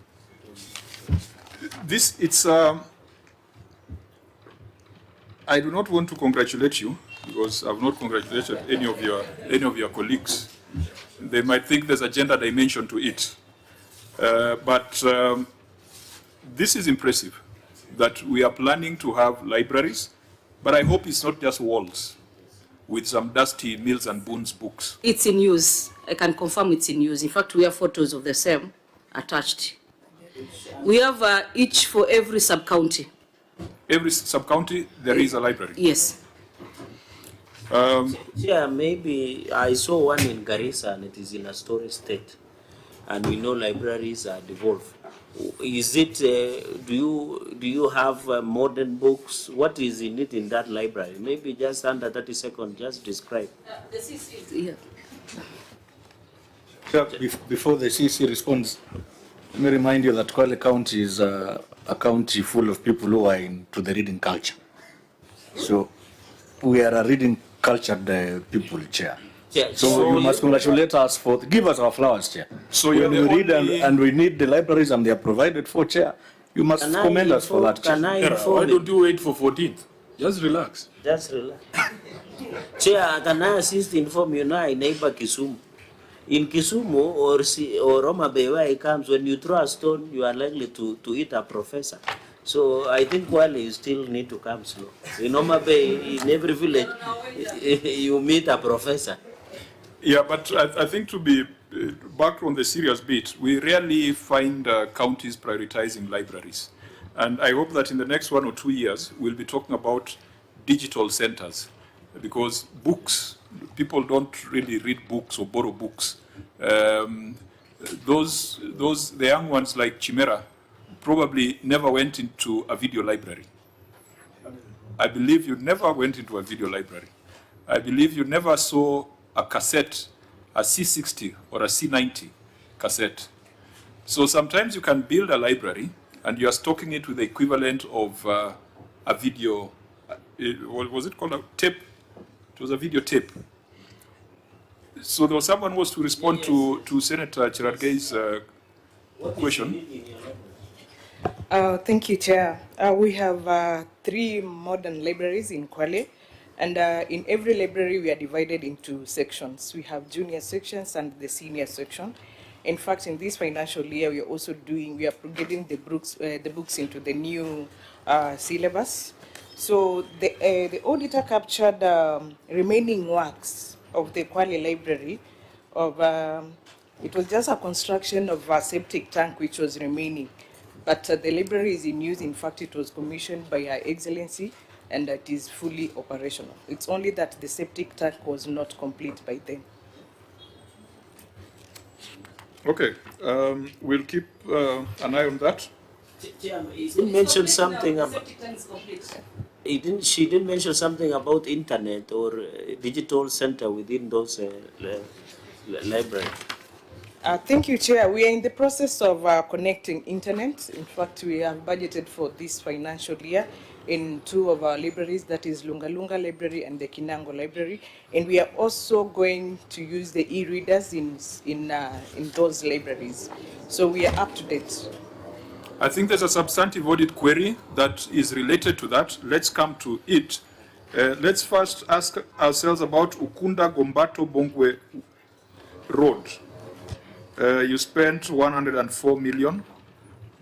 I do not want to congratulate you, because I've not congratulated any of your colleagues. They might think there's a gender dimension to it. But this is impressive, that we are planning to have libraries, but I hope it's not just walls with some dusty Mills and Boons books. It's in use. I can confirm it's in use. In fact, we have photos of the same attached. We have each for every sub-county. Every sub-county, there is a library? Yes. Yeah, maybe I saw one in Garissa and it is in a storage state. And we know libraries are devolved. Is it, do you have modern books? What is in it in that library? Maybe just under 30 seconds, just describe. The CC, yeah. Before the CC responds, let me remind you that Kwale County is a county full of people who are into the reading culture. So we are a reading cultured people, Chair. Yeah, so you must congratulate us for, give us our flowers, Chair. So when we read and we need the libraries and they are provided for, Chair, you must commend us for that, Chair. Why don't you wait for 14th? Just relax. Just relax. Chair, can I assist inform you now in neighbor Kisumu? In Kisumu or Roma Bay, where it comes, when you throw a stone, you are likely to hit a professor. So I think Kwale, you still need to come slow. In Roma Bay, in every village, you meet a professor. Yeah, but I think to be back on the serious bit, we rarely find counties prioritizing libraries. And I hope that in the next 1 or 2 years, we'll be talking about digital centers. Because books, people don't really read books or borrow books. The young ones like Chimera probably never went into a video library. I believe you never went into a video library. I believe you never saw a cassette, a C60 or a C90 cassette. So sometimes you can build a library and you are stocking it with the equivalent of a video, what was it called, a tape? It was a video tape. So there was someone who was to respond to Senator Cherargei's question. Thank you, Chair. We have 3 modern libraries in Kwale, and in every library we are divided into sections. We have junior sections and the senior section. In fact, in this financial year, we are also we are getting the books into the new syllabus. So the auditor captured remaining works of the Kwale Library. It was just a construction of a septic tank which was remaining. But the library is in use. In fact, it was commissioned by Her Excellency and it is fully operational. It's only that the septic tank was not complete by then. Okay, we'll keep an eye on that. He didn't mention something about. She didn't mention something about internet or digital center within those libraries. Thank you, Chair. We are in the process of connecting internet. In fact, we have budgeted for this financial year in 2 of our libraries, that is Lunga Lunga Library and the Kinango Library. And we are also going to use the e-readers in those libraries. So we are up to date. I think there's a substantive audit query that is related to that. Let's come to it. Let's first ask ourselves about Ukunda Gombato Bongwe Road. You spent 104 million.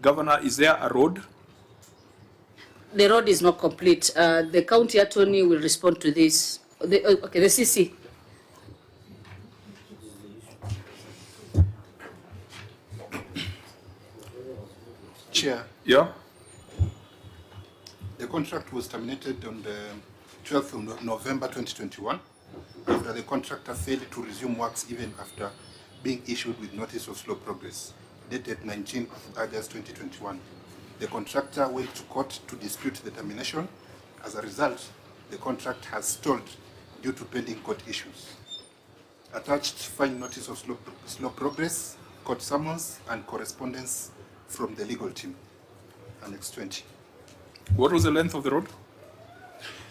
Governor, is there a road? The road is not complete. The county attorney will respond to this. Okay, the CC. Chair. Yeah. The contract was terminated on the 12th of November 2021 after the contractor failed to resume works even after being issued with notice of slow progress, dated 19th August 2021. The contractor went to court to dispute the termination. As a result, the contract has stalled due to pending court issues. Attached fine notice of slow progress, court summons, and correspondence from the legal team. Annex 20. What was the length of the road?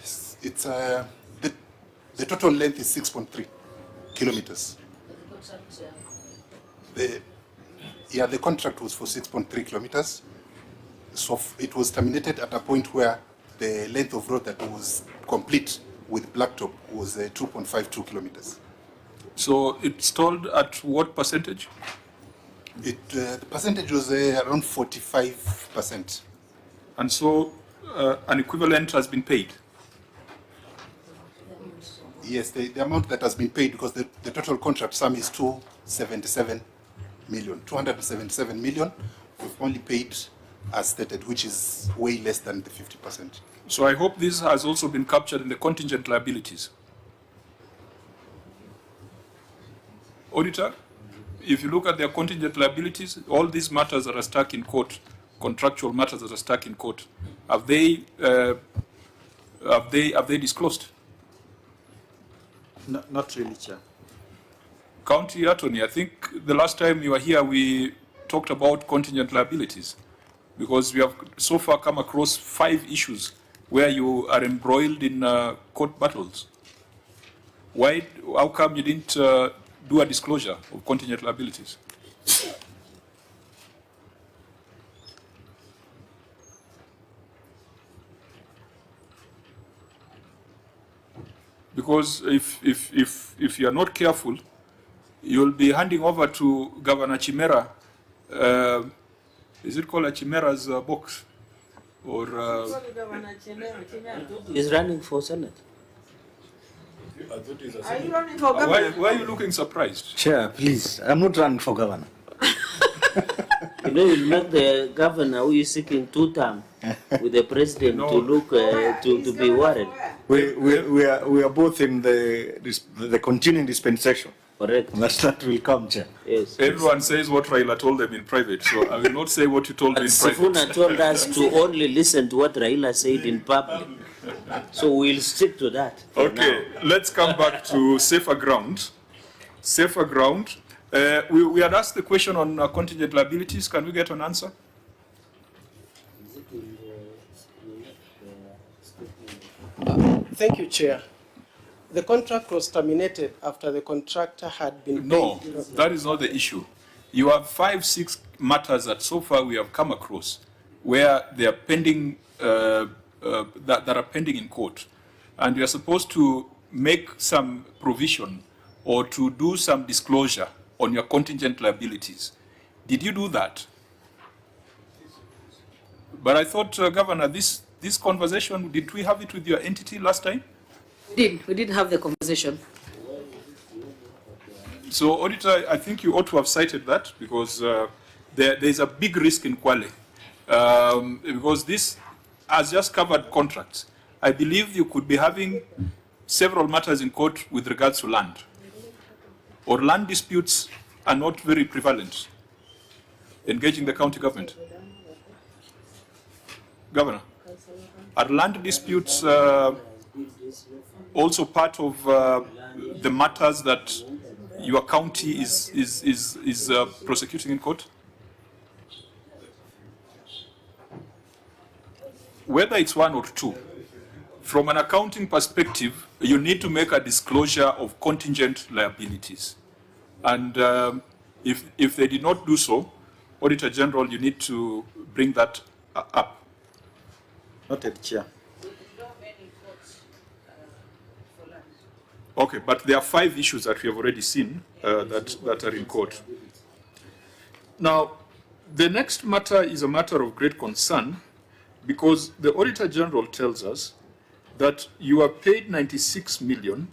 It's the total length is 6.3 kilometers. The contract was for 6.3 kilometers. So it was terminated at a point where the length of road that was complete with blacktop was 2.52 kilometers. So it stalled at what percentage? The percentage was around 45%. And so an equivalent has been paid? Yes, the amount that has been paid, because the total contract sum is 277 million. We've only paid as stated, which is way less than the 50%. So I hope this has also been captured in the contingent liabilities. Auditor, if you look at their contingent liabilities, all these matters that are stuck in court, contractual matters that are stuck in court, have they disclosed? No, not really, Chair. County Attorney, I think the last time you were here, we talked about contingent liabilities, because we have so far come across 5 issues where you are embroiled in court battles. How come you didn't do a disclosure of contingent liabilities? Because if you are not careful, you'll be handing over to Governor Chimera. Is it called a Chimera's box? Or He's running for Senate. Are you running for governor? why are you looking surprised? Chair, please, I'm not running for governor. You know, you'll make the governor who is seeking 2 terms with the president to look to be worried. We are both in the continuing dispensation. Correct. And that will come, Chair. Yes. Everyone says what Raila told them in private, so I will not say what you told me in private. Sifuna told us to only listen to what Raila said in public. So we'll stick to that. Okay, let's come back to safer ground. Safer ground. We had asked the question on contingent liabilities. Can we get an answer? Thank you, Chair. The contract was terminated after the contractor had been paid. No, that is not the issue. You have 5, 6 matters that so far we have come across where they are pending, that are pending in court, and you are supposed to make some provision or to do some disclosure on your contingent liabilities. Did you do that? But I thought, Governor, this conversation, did we have it with your entity last time? We did have the conversation. So, Auditor, I think you ought to have cited that, because there is a big risk in Kwale. Because this has just covered contracts. I believe you could be having several matters in court with regards to land. Or land disputes are not very prevalent engaging the county government. Governor, are land disputes also part of the matters that your county is prosecuting in court? Whether it's 1 or 2, from an accounting perspective, you need to make a disclosure of contingent liabilities. And if they did not do so, Auditor General, you need to bring that up. Noted, Chair. Okay, but there are 5 issues that we have already seen that are in court. Now, the next matter is a matter of great concern, because the Auditor General tells us that you are paid 96 million,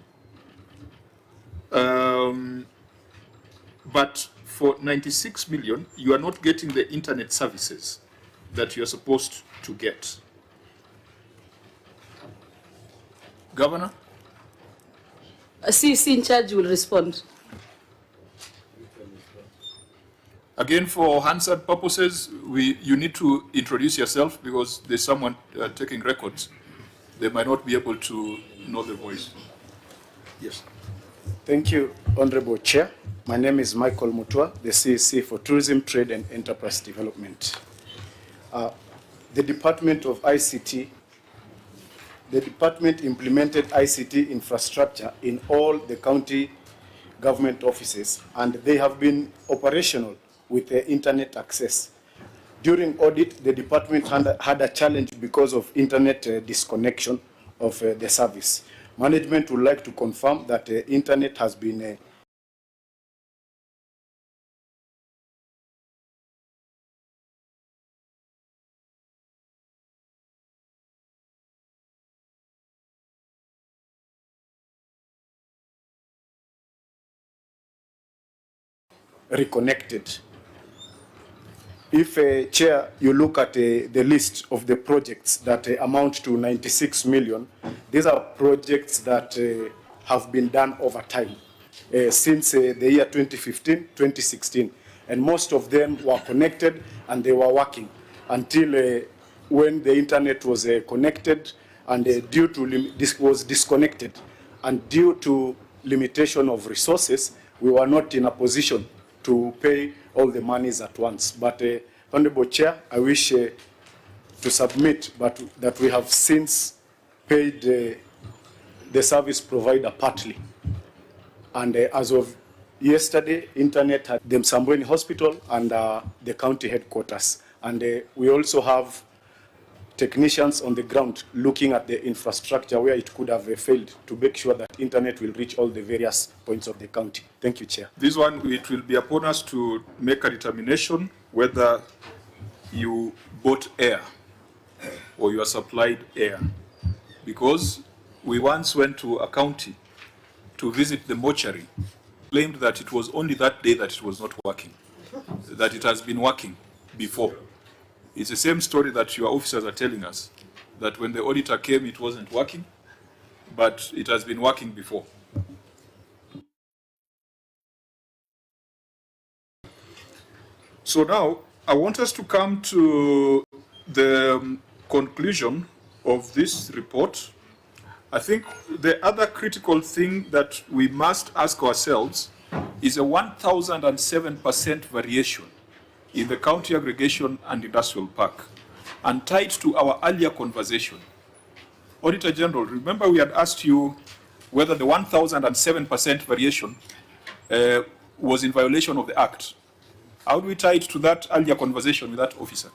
but for 96 million, you are not getting the internet services that you're supposed to get. Governor? CC in charge will respond. Again, for Hansard purposes, you need to introduce yourself because there's someone taking records. They might not be able to know the voice. Yes. Thank you, Honorable Chair. My name is Michael Mutua, the CEC for Tourism, Trade and Enterprise Development. The Department of ICT, the department implemented ICT infrastructure in all the county government offices, and they have been operational with the internet access. During audit, the department had a challenge because of internet disconnection of the service. Management would like to confirm that internet has been reconnected. If, Chair, you look at the list of the projects that amount to 96 million, these are projects that have been done over time since the year 2015, 2016. And most of them were connected and they were working until when the internet was connected and due to this was disconnected. And due to limitation of resources, we were not in a position to pay all the monies at once. But Honorable Chair, I wish to submit that we have since paid the service provider partly. And as of yesterday, internet at the Msambweni Hospital and the county headquarters. And we also have technicians on the ground looking at the infrastructure where it could have failed to make sure that internet will reach all the various points of the county. Thank you, Chair. This one, it will be upon us to make a determination whether you bought air or you are supplied air. Because we once went to a county to visit the mortuary, claimed that it was only that day that it was not working, that it has been working before. It's the same story that your officers are telling us, that when the auditor came, it wasn't working, but it has been working before. So now, I want us to come to the conclusion of this report. I think the other critical thing that we must ask ourselves is a 1,007% variation in the county aggregation and industrial park, and tied to our earlier conversation. Auditor General, remember we had asked you whether the 1,007% variation was in violation of the Act. How do we tie it to that earlier conversation with that officer?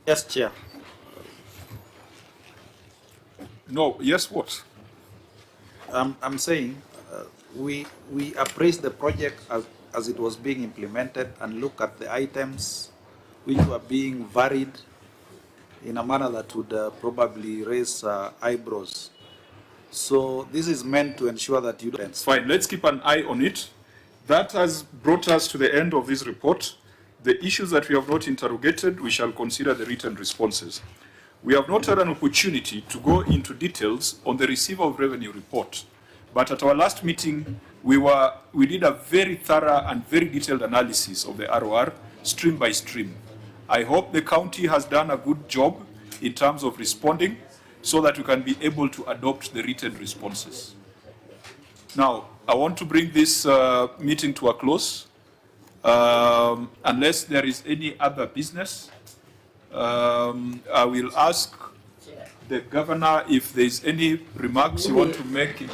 Yes, Chair. No, yes, what? I'm saying we appraised the project as it was being implemented and look at the items which were being varied in a manner that would probably raise eyebrows. So this is meant to ensure that you don't. Fine, let's keep an eye on it. That has brought us to the end of this report. The issues that we have not interrogated, we shall consider the written responses. We have not had an opportunity to go into details on the receiver of revenue report, but at our last meeting, we did a very thorough and very detailed analysis of the ROR, stream by stream. I hope the county has done a good job in terms of responding so that we can be able to adopt the written responses. Now, I want to bring this meeting to a close. Unless there is any other business, I will ask the governor if there is any remarks you want to make.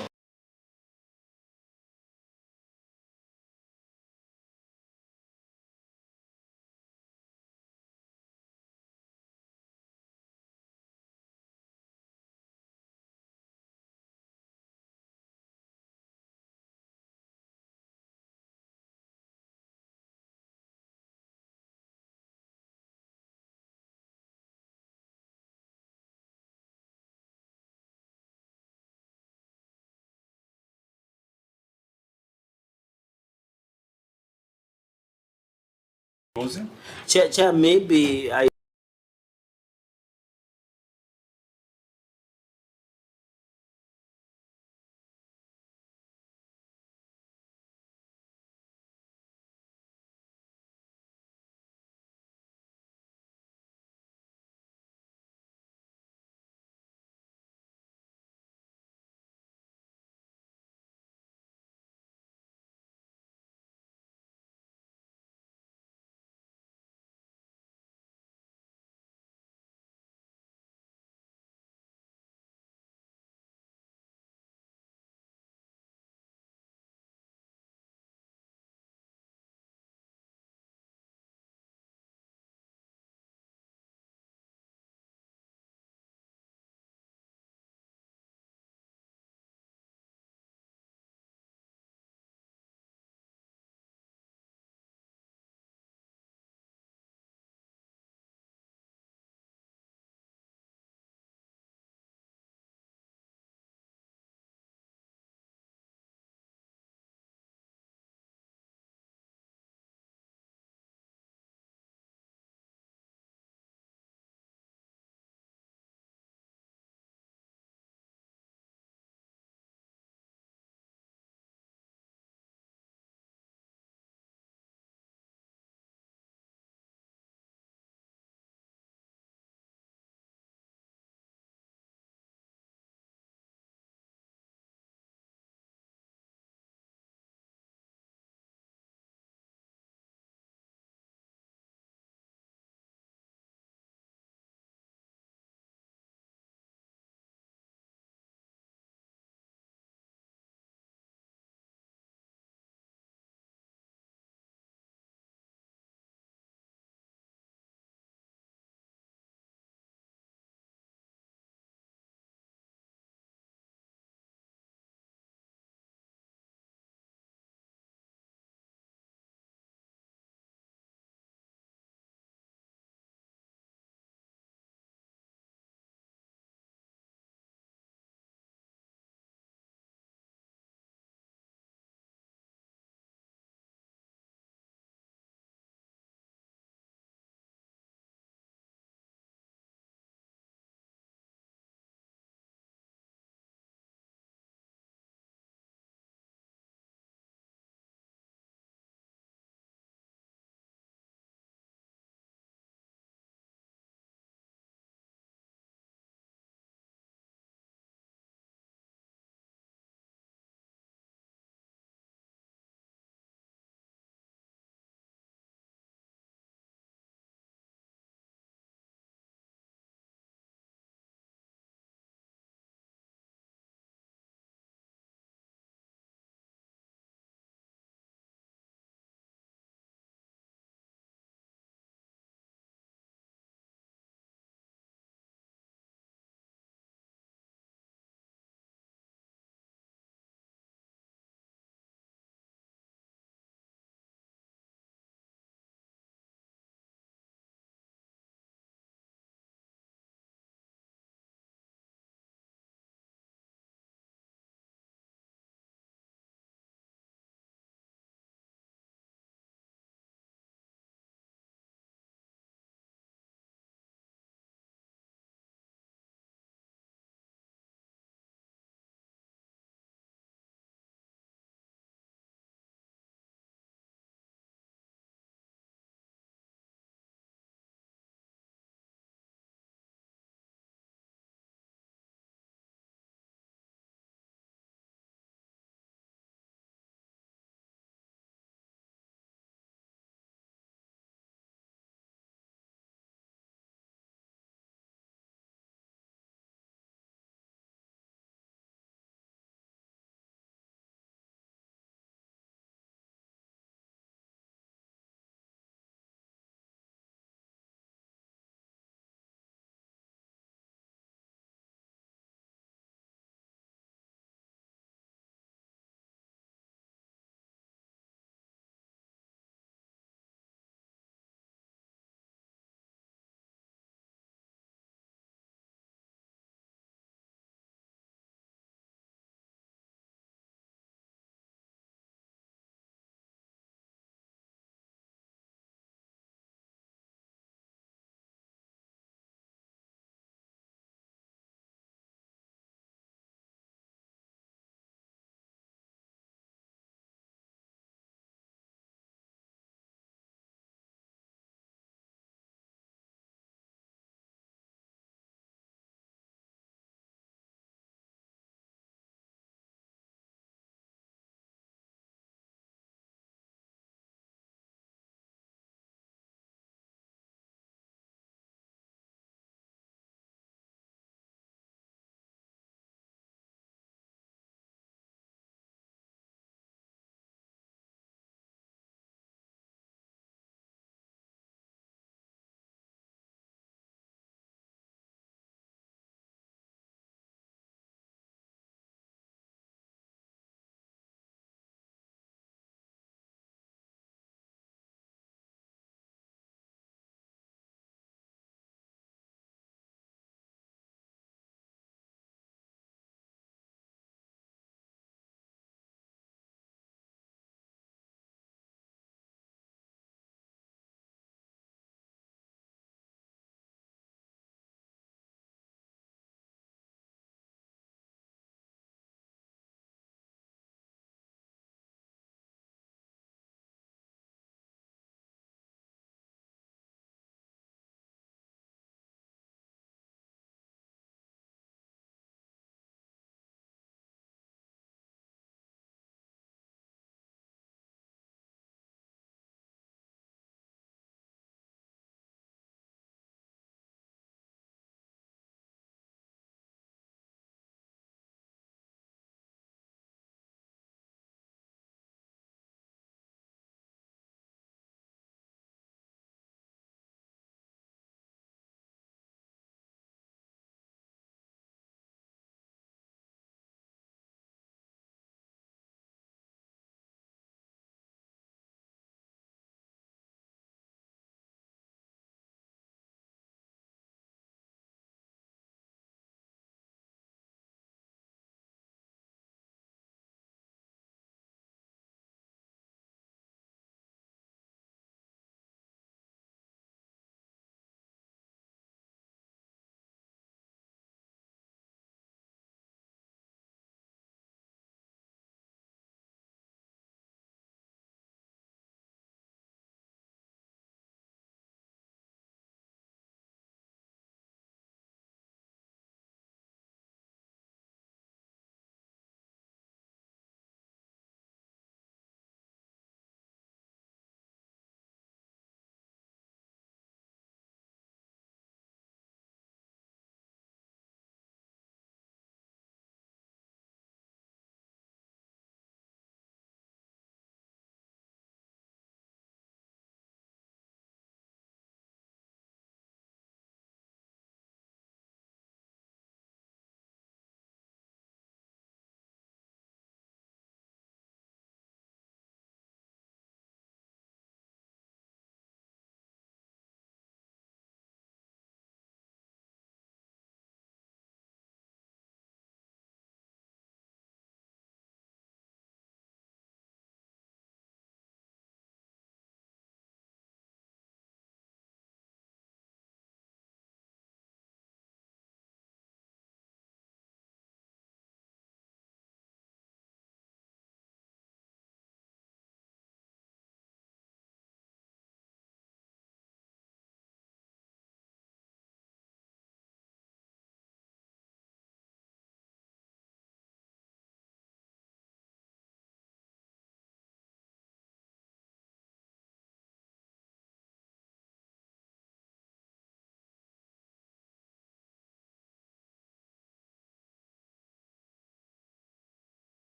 Chair, maybe I